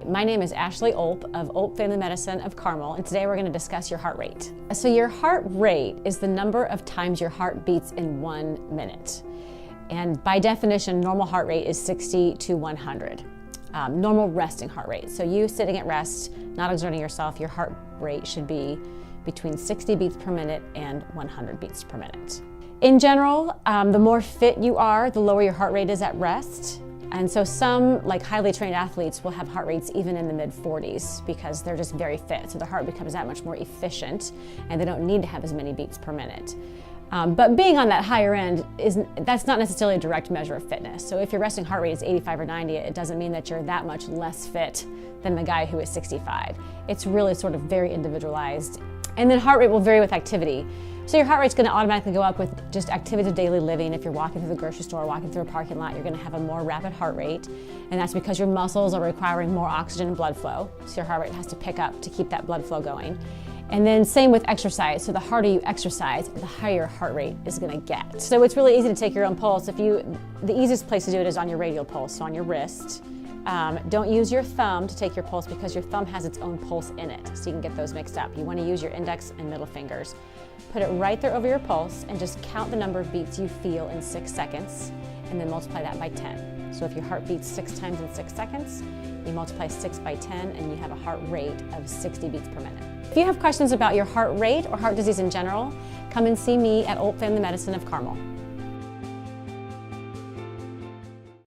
My name is Ashley Olp of Olp Family Medicine of Carmel, and today we're going to discuss your heart rate. So your heart rate is the number of times your heart beats in 1 minute. And by definition, normal heart rate is 60 to 100. Normal resting heart rate. So you sitting at rest, not exerting yourself, your heart rate should be between 60 beats per minute and 100 beats per minute. In general, the more fit you are, the lower your heart rate is at rest. And so some highly trained athletes will have heart rates even in the mid-40s because they're just very fit. So their heart becomes that much more efficient and they don't need to have as many beats per minute. But being on that higher end, that's not necessarily a direct measure of fitness. So if your resting heart rate is 85 or 90, it doesn't mean that you're that much less fit than the guy who is 65. It's really sort of very individualized. And then heart rate will vary with activity. So your heart rate's going to automatically go up with just activities of daily living. If you're walking through the grocery store, walking through a parking lot, you're going to have a more rapid heart rate. And that's because your muscles are requiring more oxygen and blood flow. So your heart rate has to pick up to keep that blood flow going. And then same with exercise. So the harder you exercise, the higher your heart rate is going to get. So it's really easy to take your own pulse. The easiest place to do it is on your radial pulse, so on your wrist. Don't use your thumb to take your pulse because your thumb has its own pulse in it, so you can get those mixed up. You want to use your index and middle fingers. Put it right there over your pulse and just count the number of beats you feel in 6 seconds and then multiply that by 10. So if your heart beats 6 times in 6 seconds, you multiply 6 by 10 and you have a heart rate of 60 beats per minute. If you have questions about your heart rate or heart disease in general, come and see me at Olp Family Medicine of Carmel.